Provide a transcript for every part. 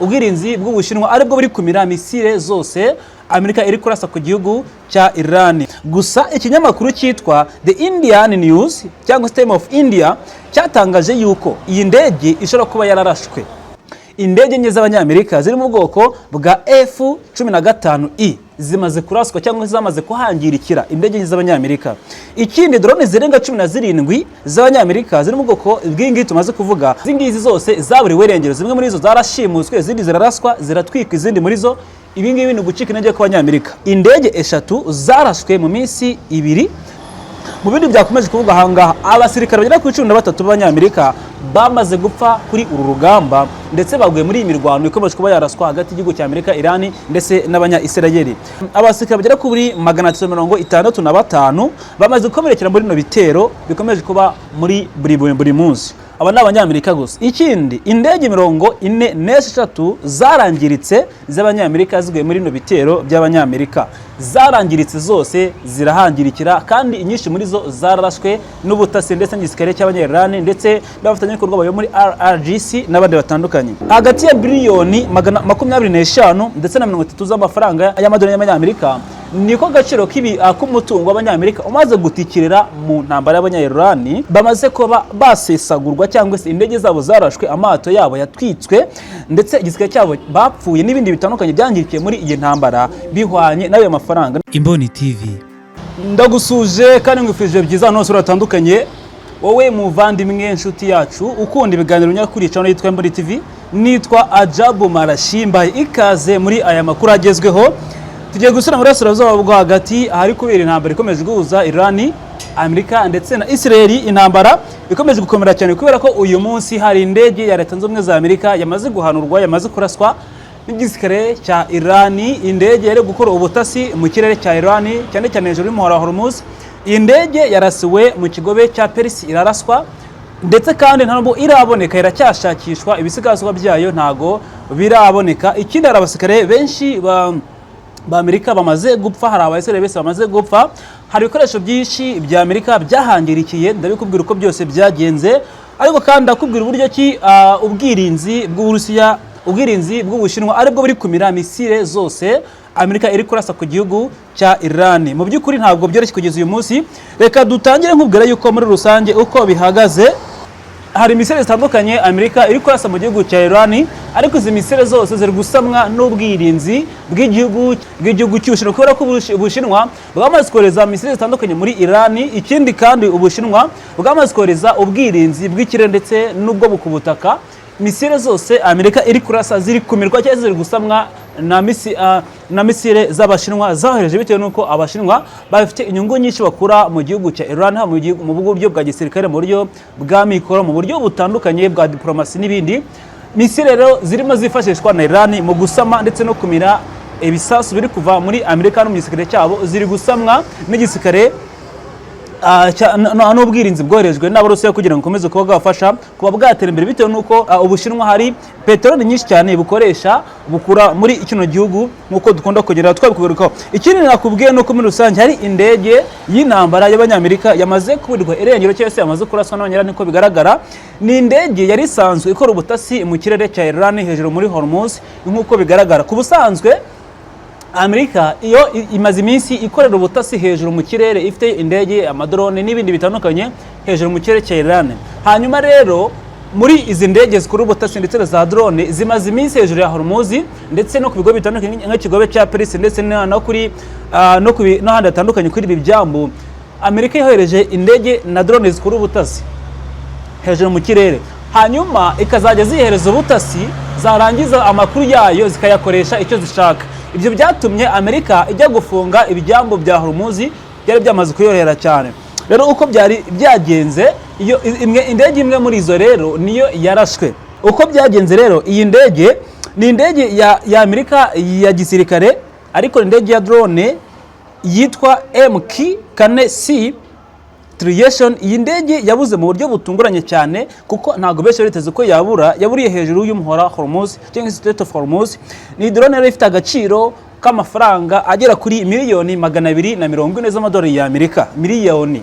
ubwirinzi bw'Ubushinwa aribwo buri kumira misile zose Amerika iri kurasa ku gihugu cya Iran. Gusa ikinyamakuru cyitwa The Indian News cyangwa Time of India cyatangaje yuko iyi ndege ishobora kuba yararashwe. Indege nke z'Abanyamerika ziri mu bwoko bwa F-15E zimaze kuraswa cyangwa zamaze kuhangirikira indege nke z'Abanyamerika. Ikindi drone zirenga 17 z'Abanyamerika ziri mu bwoko bw'ingi tumaze kuvuga. Zingizi zose zaburiwe irengero, zimwe muri zo zarashimuswe, izindi ziraraswa, ziratwika, izindi muri zo ibingibi ni gucika intege ku Banyamerika. Indege 3 zarashwe mu minsi 2. Mu bindi byakomeje kuvuga ahangaha, abasirikare bagera ku 13 b'Abanyamerika bamaze gupfa kuri uru rugamba, ndetse baguye muri imirwano ikomeje kuba yaraswa hagati y'igihugu cya Amerika, Iran ndetse n'Abanya-Israeli. Abasirikare bagera kuri 365 bamaze gukomerekera muri no bitero bikomeje kuba muri buri munsi. Aba ni Abanyamerika gusa. Ikindi, indege 43 zarangiritse z'Abanyamerika ziguye muri no bitero by'Abanyamerika. Zarangiritse zose zirahangirikira, kandi inyinshi muri zo zararashwe n'ubutasi ndetse n'igisirikare cy'Abanya-Iran ndetse n'abafatanyabikorwa bayo muri RGC n'abandi batandukanye. Hagati ya biliyoni 25 ndetse na 30 z'amafaranga y'amadolari y'Abanyamerika niko gaciro k'umutungo w'Abanyamerika umaze gutikirira mu ntambara y'Abanya-Iran. Bamaze kuba basesagurwa cyangwa se indege zabo zarashwe, amato yabo yatwitswe, ndetse igisirikare cyabo bapfuye n'ibindi bitandukanye byangirikiye muri iyi ntambara bihwanye n'ayo mafaranga. Imboni TV ndagusuje kandi ngwifurije byiza hano hose uratandukanye. Wowe muvandimwe inshuti yacu ukunda ibiganiro nyakuri cyane yitwa Imboni TV, nitwa Ajabu Marashimba. Ikaze muri aya makuru agezweho. Tugiye gusura muri Burasirazuba bwo hagati ahari kubera intambara ikomeje guhuza Iran, Amerika ndetse na Israeli. Intambara ikomeje gukomera cyane kubera ko uyu munsi hari indege ya Leta Zunze Ubumwe za Amerika yamaze guhanurwa, yamaze kuraswa n'igisirikare cya Iran. Indege yari gukora ubutasi mu kirere cya Iran cyane cyane hejuru y'umuhora wa Hormuz. Iyi ndege yarasiwe mu kigobe cya Persi iraraswa, ndetse kandi ntabwo iraboneka, iracyashakishwa, ibisigazwa byayo ntago biraboneka. Ikindi, hari abasirikare benshi ba Amerika bamaze gupfa, hari abayisirayeli bese bamaze gupfa, hari ibikoresho byinshi bya Amerika byahangirikiye. Ndabikubwira uko byose byagenze, ariko kandi ndakubwira uburyo ki ubwirinzi bw'Uburusiya, ubwirinzi bw'Ubushinwa aribwo buri kumira misile zose Amerika iri kurasa ku gihugu cya Iran. Mu by'ukuri ntabwo byoroshye kugeza uyu munsi. Reka dutangire nkubwira yuko muri rusange uko bihagaze. Hari misile zitandukanye Amerika iri kurasa mu gihugu cya Iran, ariko izi misile zose ziri gusamwa n'ubwirinzi bw'igihugu cy'Ubushinwa, kubera ko Ubushinwa bwamaze kohereza misile zitandukanye muri Iran. Ikindi kandi, Ubushinwa bwamaze kohereza ubwirinzi bw'ikirere ndetse n'ubwo bukubutaka. Misile zose Amerika iri kurasa ziri kumirwa cyangwa ziri gusamwa na misile z'Abashinwa zahereje, bitewe nuko Abashinwa bafite inyungu nyinshi bakura mu gihugu cya Iran, mu buryo bwa gisirikare, mu buryo bwa mikoro, mu buryo butandukanye bwa diplomasi n'ibindi. Misile rero zirimo zifashishwa na Iran mu gusama ndetse no kumira ibisasu biri kuva muri Amerika no mu gisirikare cyabo, ziri gusamwa n'igisirikare n'ubwirinzi bwoherejwe n'Abarusiya kugira ngo ukomeze kuba bwafasha kuba bwatera imbere, bitewe nuko Ubushinwa hari peteroli nyinshi cyane bukoresha bukura muri kino gihugu, nkuko dukunda kugera twabikugarukaho. Ikindi nakubwiye nuko muri rusange hari indege y'intambara y'Abanyamerika yamaze kuburirwa irengero cyangwa se yamaze kuraswa n'Abanyarani. Niko bigaragara, ni indege yari isanzwe ikora ubutasi mu kirere cya Iran hejuru muri Hormuz. Nkuko bigaragara, ku busanzwe Amerika iyo imaze iminsi ikorera ubutasi hejuru mu kirere, ifite indege, amadrone n'ibindi bitandukanye hejuru mu kirere cya Iran. Hanyuma rero muri izi ndege zikora ubutasi ndetse na za drone zimaze iminsi hejuru ya Hormuz ndetse no ku bigo bitandukanye nk'ikigobe cya Persi ndetse no handi hatandukanye kuri ibi byambu. Amerika yohereje indege na drone zikora ubutasi hejuru mu kirere, hanyuma ikazajya zihereza ubutasi, zarangiza amakuru yayo zikayakoresha icyo zishaka. Ibyo byatumye Amerika ijya gufunga ibyambu bya Hormuz, byari byamaze kuyohera cyane. Rero uko byari byagenze, iyo indege imwe muri izo rero niyo yarashwe. Uko byagenze rero, iyi ndege ni indege ya Amerika ya gisirikare, ariko ni indege ya drone yitwa MQ-4C Triation. Iyi ndege yabuze mu buryo butunguranye cyane, kuko ntago besho biteze ko yaburiye hejuru y'umuhora Hormuz cyangwa Strait of Hormuz. Ni drone yari ifite agaciro k'amafaranga agera kuri miliyoni 240 z'amadolari ya Amerika. Miliyoni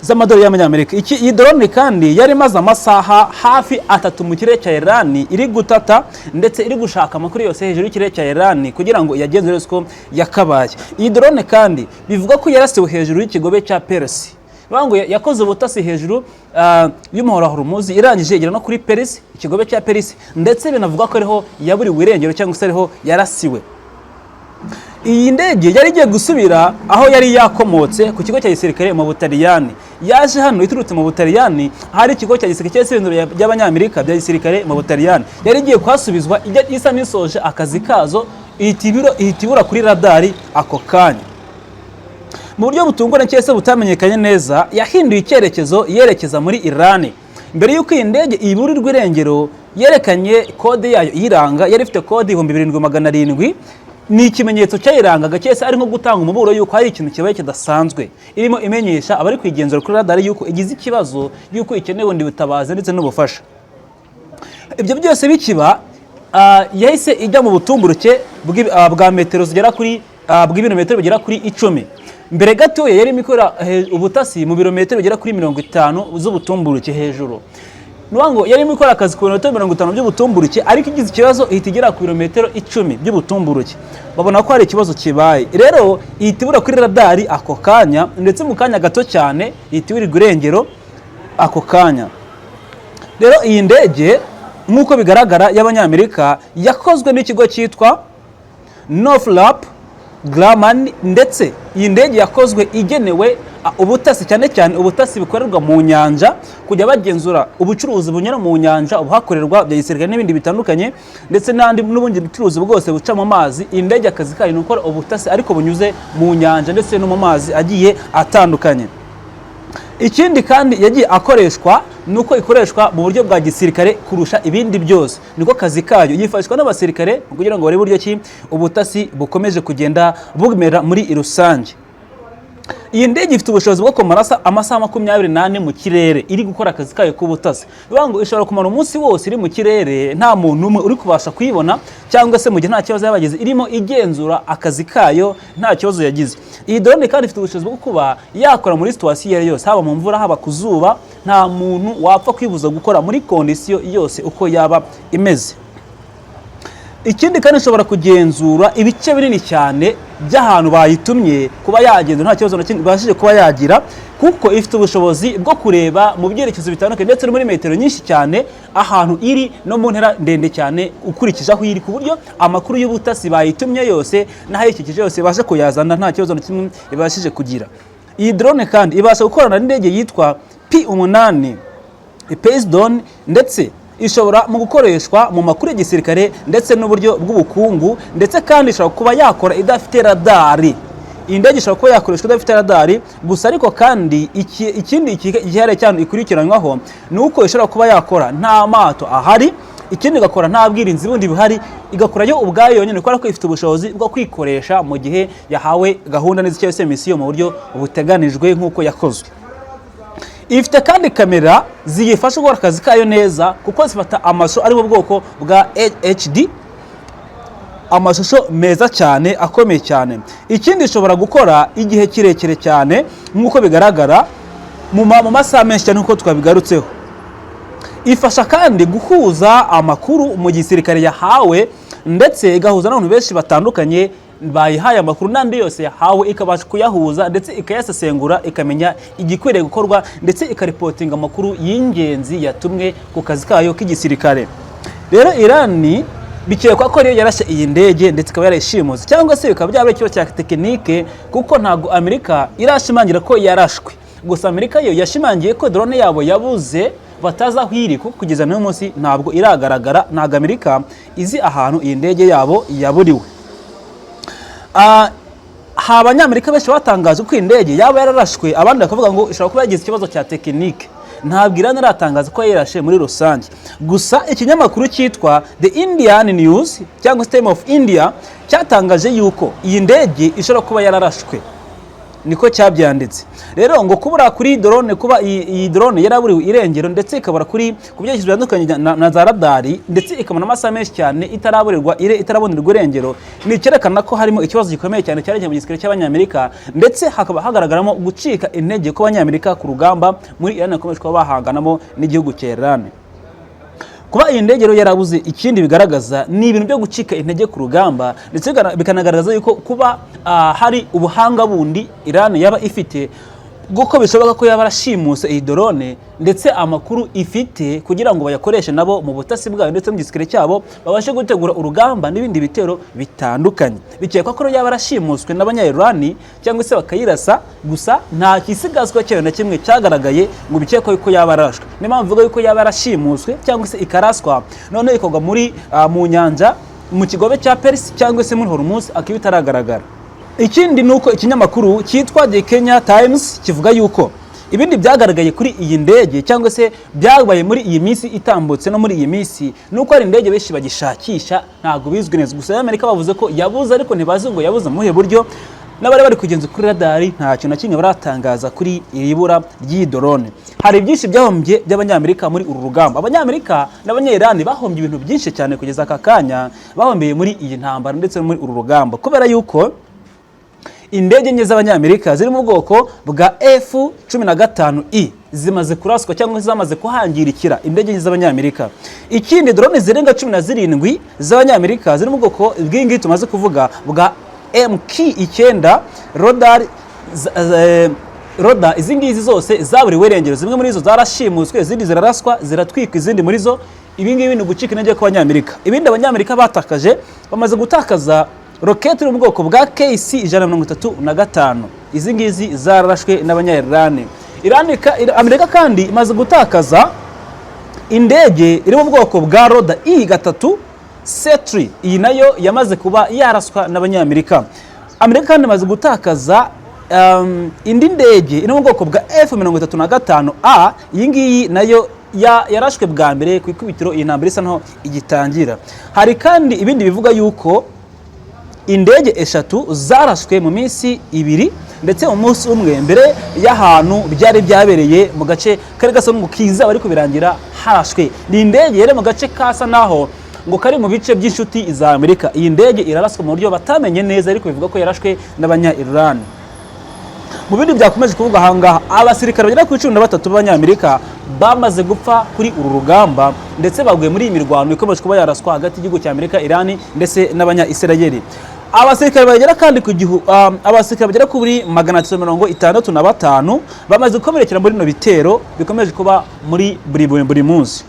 z'amadolari y'amanyamerika. Iyi drone kandi yari imaze amasaha hafi 3 mu kirere cya Iran iri gutata ndetse iri gushaka amakuru yose hejuru y'ikirere cya Iran kugira ngo yagenzure ko yakabaye. Iyi drone kandi bivuga ko yarasiwe hejuru y'ikigobe cya Persi. Bango yakoze ubutasi hejuru y'umuhora Hormuz irangije igera no kuri Persi, ikigobe cya Persi, ndetse binavuga ko ariho yaburiwe irengero cyangwa se ariho yarasiwe. Iyi ndege yari igiye gusubira aho yari yakomotse ku kigo cya gisirikare mu Butaliyani. Yaje hano iturutse mu Butaliyani hari ikigo cya gisirikare cy'ibintu by'abanyamerika bya gisirikare mu Butaliyani. Yari igiye kwasubizwa isa n'isoje akazi kazo ihitibura kuri radari ako kanya. Mu buryo butunguranye cyese butamenyekanye neza, yahinduye icyerekezo yerekeza muri Iran. Mbere y'uko iyi ndege iburirwa irengero, yerekanye kode yayo iranga, yari ifite kode 2700. Ni ikimenyetso cyayirangaga cyese ari nko gutanga umuburo yuko hari ikintu kibaye kidasanzwe, irimo imenyesha abari kwigenzura kuri radari yuko igize ikibazo, yuko ikeneye undi butabazi ndetse n'ubufasha. Ibyo byose bikiba, yahise ijya mu butumburuke bwa metero zigera kuri bw'ibirometero bigera kuri 10. Mbere gato yari imikora ubutasi mu birometero bigera kuri 50 z'ubutumburuke hejuru. Nuwango yari imikora akazi ku birometero 50 by'ubutumburuke, ariko igize ikibazo ihita ku birometero 10 by'ubutumburuke. Babona ko hari ikibazo kibaye. Rero ihitibura kuri radari ako kanya, ndetse mu kanya gato cyane ihitibura irengero ako kanya. Rero iyi ndege nk'uko bigaragara y'abanyamerika yakozwe n'ikigo cyitwa Northrop Grumman, ndetse iyi ndege yakozwe igenewe ubutasi cyane cyane ubutasi bikorerwa mu nyanja, kujya bagenzura ubucuruzi bunyura mu nyanja, ubuhakorerwa bya gisirikare n'ibindi bitandukanye, ndetse n'ubundi bucuruzi bwose buca mu mazi. Iyi ndege akazi kayo ni ukora ubutasi ariko bunyuze mu nyanja ndetse no mu mazi agiye atandukanye. Ikindi kandi yagiye akoreshwa nuko ikoreshwa mu buryo bwa gisirikare kurusha ibindi byose. Niko kazi kayo, yifashishwa n'abasirikare kugira ngo bare buryo ki ubutasi bukomeje kugenda bugmera muri rusange. Iyi ndege ifite ubushobozi bwo kumara amasaha 28 mu kirere iri gukora akazi kayo k'ubutasi. Bibango ishobora kumara umunsi wose iri mu kirere nta muntu umwe uri kubasha kuyibona, cyangwa se mu gihe nta kibazo yabagize irimo igenzura akazi kayo nta kibazo yagize. Iyi drone kandi ifite ubushobozi bwo kuba yakora muri situation yose, haba mu mvura haba kuzuba, nta muntu wapfa kwibuza gukora muri condition yose uko yaba imeze. Ikindi kandi ishobora kugenzura ibice binini cyane by'ahantu bayitumye kuba yagenzura nta kibazo bashije kuba yagira, kuko ifite ubushobozi bwo kureba mu byerekezo bitandukanye ndetse no muri metero nyinshi cyane ahantu iri no mu ntera ndende cyane ukurikije aho iri, ku buryo amakuru y'ubutasi bayitumye yose n'ahayikikije yose baje kuyazana nta kibazo kimwe ibashije kugira. Iyi drone kandi ibasha gukorana n'indege yitwa P8 Poseidon, ndetse ishobora mu gukoreshwa mu makuru ya gisirikare ndetse n'uburyo bw'ubukungu, ndetse kandi ishobora kuba yakora idafite radari. Iyi ndege ishobora kuba yakoreshwa idafite radari gusa, ariko kandi ikindi gihari cyane ikurikiranwaho nuko ishobora kuba yakora nta mato ahari, ikindi igakora nta bwirinzi bundi buhari, igakora yo ubwayo yonyine kubera ko ifite ubushobozi bwo kwikoresha mu gihe yahawe gahunda n'izicyo se misiyo mu buryo buteganijwe nk'uko yakozwe. Ifite kandi kamera ziyifasha gukora akazi kayo neza, kuko zifata amashusho ari mu bwoko bwa HD, amashusho meza cyane akomeye cyane. Ikindi ishobora gukora igihe kirekire cyane nk'uko bigaragara mu masaha menshi cyane nk'uko twabigarutseho. Ifasha kandi guhuza amakuru mu gisirikare yahawe, ndetse igahuza n'abantu benshi batandukanye bayihaye amakuru n'andi yose yahawe, ikabasha kuyahuza ndetse ikayasesengura, ikamenya igikwiriye gukorwa, ndetse ikaripotinga amakuru y'ingenzi yatumwe ku kazi kayo k'igisirikare. Rero Iran bikekwa ko ariyo yarashe iyi ndege ndetse ikaba yarayishimuze, cyangwa se bikaba byaba ikibazo cya tekinike, kuko ntago Amerika irashimangira ko yarashwe. Gusa Amerika yo yashimangiye ko drone yabo yabuze bataza aho iri, kuko kugeza n'uyu munsi ntabwo iragaragara, ntago Amerika izi ahantu iyi ndege yabo yaburiwe. Abanyamerika benshi batangaje ko indege yaba yararashwe, abandi bakavuga ngo ishobora kuba yagize ikibazo cya tekinike. Ntabwo Iran iratangaza ko yarashe muri rusange. Gusa ikinyamakuru cyitwa The Indian News cyangwa Time of India cyatangaje yuko iyi ndege ishobora kuba yararashwe. niko cyabyanditse. Rero ngo kubura kuri drone, kuba iyi drone yaraburiwe irengero ndetse ikabura kuri ku byerekezo bitandukanye na za radari, ndetse ikabona amasaha menshi cyane itarabonerwa irengero, ni cyerekana ko harimo ikibazo gikomeye cyane cyarekeje mu gisirikare cy'abanyamerika, ndetse hakaba hagaragaramo gucika intege kw'abanyamerika ku rugamba muri Iran bakomeje kuba bahanganamo n'igihugu cya Iran. Kuba iyi ndege rero yarabuze, ikindi bigaragaza ni ibintu byo gucika intege ku rugamba, ndetse bikanagaragaza yuko kuba hari ubuhanga bundi Iran yaba ifite guko bishoboka ko yaba arashimuse iyi drone, ndetse amakuru ifite kugira ngo bayakoreshe nabo mu butasi bwayo ndetse mu gisirikare cyabo babashe gutegura urugamba n'ibindi bitero bitandukanye. Bikekwa ko yaba arashimuswe n'abanya-Iran cyangwa se bakayirasa, gusa nta kisigazwa cyayo na kimwe cyagaragaye ngo bikekwa ko yaba arashwe. Ni mpamvu mvuga yuko yaba arashimuswe cyangwa se ikaraswa none ikogwa muri mu nyanja mu kigobe cya Persi cyangwa se muri Hormuz akiba itaragaragara. Ikindi nuko ikinyamakuru cyitwa The Kenya Times kivuga yuko ibindi byagaragaye kuri iyi ndege cyangwa se byabaye muri iyi minsi itambutse no muri iyi minsi, nuko ari indege benshi bagishakisha ntago bizwi neza. Gusa Amerika bavuze ko yabuze, ariko ntibazi ngo yabuze muhe buryo, n'abari bari kugenza kuri radari nta kintu na kimwe baratangaza kuri iri bura ry'iyi drone. Hari byinshi byahombye by'abanyamerika muri uru rugamba. Abanyamerika n'abanya-Iran bahombye ibintu byinshi cyane kugeza aka kanya, bahombeye muri iyi ntambara ndetse muri uru rugamba, kubera yuko indege nke z'abanyamerika ziri mu bwoko bwa F-15E zimaze kuraswa cyangwa zamaze kuhangirikira indege nke z'abanyamerika. Ikindi drone zirenga 17 z'abanyamerika ziri mu bwoko bw'ingi tumaze kuvuga bwa MK-9 Roda, izi ngizi zose zaburiwe irengero. Zimwe muri zo zarashimuswe, izindi ziraraswa, ziratwika izindi muri zo. Ibi ngibi ni gucika intege kw'abanyamerika. Ibindi abanyamerika batakaje, bamaze gutakaza roketi mu bwoko bwa KC-135. Izi ngizi zararashwe n'abanya-Iran. Amerika kandi imaze gutakaza indege iri mu bwoko bwa Roda E-3 C3. Iyi nayo yamaze kuba yaraswa n'abanyamerika. Amerika kandi imaze gutakaza indi ndege iri mu bwoko bwa F-35A. Iyi ngiyi nayo yarashwe bwa mbere ku ikubitiro iyi ntambara isa naho igitangira. Hari kandi ibindi bivuga yuko indege eshatu zarashwe mu minsi ibiri ndetse mu munsi umwe mbere y'ahantu byari byabereye mu gace kari gasa n'umukiza bari kubirangira harashwe. Ni indege yere mu gace kasa naho ngo kari mu bice by'inshuti za Amerika. Iyi ndege iraraswa mu buryo batamenye neza, ariko bivuga ko yarashwe n'abanya-Iran. Mu bindi byakomeje kuvuga ahangaha, abasirikare bagera ku 13 b'abanyamerika bamaze gupfa kuri uru rugamba, ndetse baguye muri iyi mirwano ikomeje kuba yaraswa hagati y'igihugu cya Amerika, Iran ndetse n'abanya-Israeli. Abasirikare bagera kandi ku abasirikare bagera kuri 365 bamaze gukomerekera muri no bitero bikomeje kuba muri buri munsi.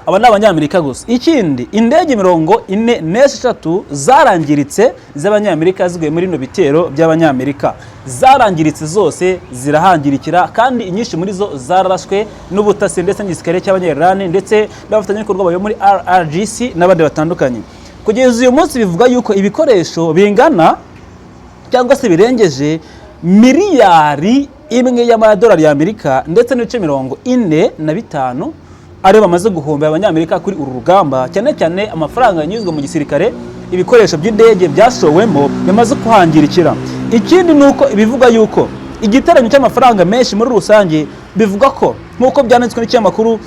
Aba ni abanyamerika gusa. Ikindi, indege 43 zarangiritse z'abanyamerika ziguye muri no bitero by'abanyamerika. Zarangiritse zose zirahangirikira, kandi inyinshi muri zo zararashwe n'ubutasi ndetse n'igisirikare cy'abanya-Iran ndetse n'abafatanyabikorwa bayo muri RGC n'abandi batandukanye. Kugeza uyu munsi bivuga yuko ibikoresho bingana cyangwa se birengeje miliyari imwe y'amadolari y'Amerika ndetse n'ibice 45 ariyo bamaze guhomba abanyamerika kuri uru rugamba, cyane cyane amafaranga yanyuzwe mu gisirikare, ibikoresho by'indege byashowemo bimaze kuhangirikira. Ikindi nuko ibivuga yuko igiteranyo cy'amafaranga menshi muri rusange, bivuga ko nkuko byanditswe n'ikinyamakuru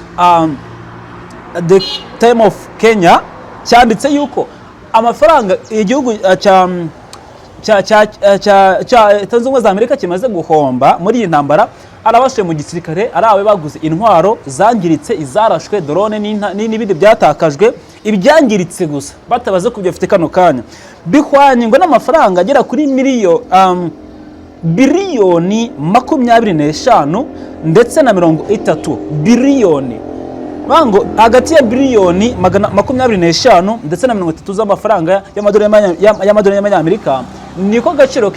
The Time of Kenya cyanditse yuko amafaranga igihugu Leta Zunze Ubumwe za Amerika kimaze guhomba muri iyi ntambara arabashe mu gisirikare, arawe baguze intwaro zangiritse, izarashwe, drone n'ibindi byatakajwe, ibyangiritse gusa batabaze kubyo afite kano kanya bihwanye ngo n'amafaranga agera kuri biliyoni 25 ndetse na 30 biliyoni. Bango hagati ya biliyoni 25 ndetse na 30 z'amafaranga y'amadolari y'Amerika niko gaciro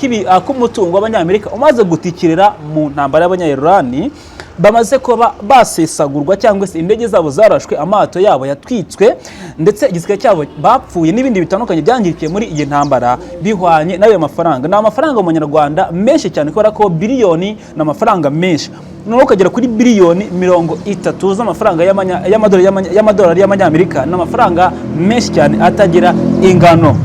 k'umutungo w'abanyamerika umaze gutikirira mu ntambara y'abanya-Iran. Bamaze kuba basesagurwa cyangwa se indege zabo zarashwe, amato yabo yatwitswe, ndetse igisirikare cyabo bapfuye n'ibindi bitandukanye byangirikiye muri iyi ntambara bihwanye n'ayo mafaranga. Na amafaranga mu Nyarwanda menshi cyane, kubera ko biliyoni n'amafaranga menshi, no kugera kuri biliyoni 30 z'amafaranga y'amadolari y'amanyamerika n'amafaranga menshi cyane atagira ingano.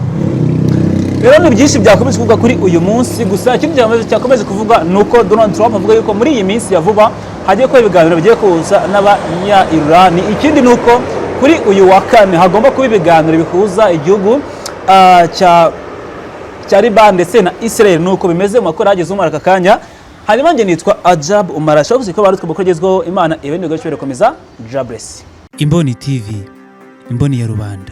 rero ni byinshi byakomeje kuvuga kuri uyu munsi, gusa ikindi cyakomeje kuvuga nuko Donald Trump avuga yuko muri iyi minsi ya vuba hagiye kuba ibiganiro bigiye kuhuza n'abanya-Iran. Ikindi nuko kuri uyu wa kane hagomba kuba ibiganiro bihuza igihugu cya Liban ndetse na Israel. Nuko bimeze mu makuru hageze umara aka kanya. Hanyuma njye nitwa Ajab Umar, shavuze ko barutwe bakogezweho Imana ibindi gacyo rekomeza. Jabless. Imboni TV, imboni ya rubanda.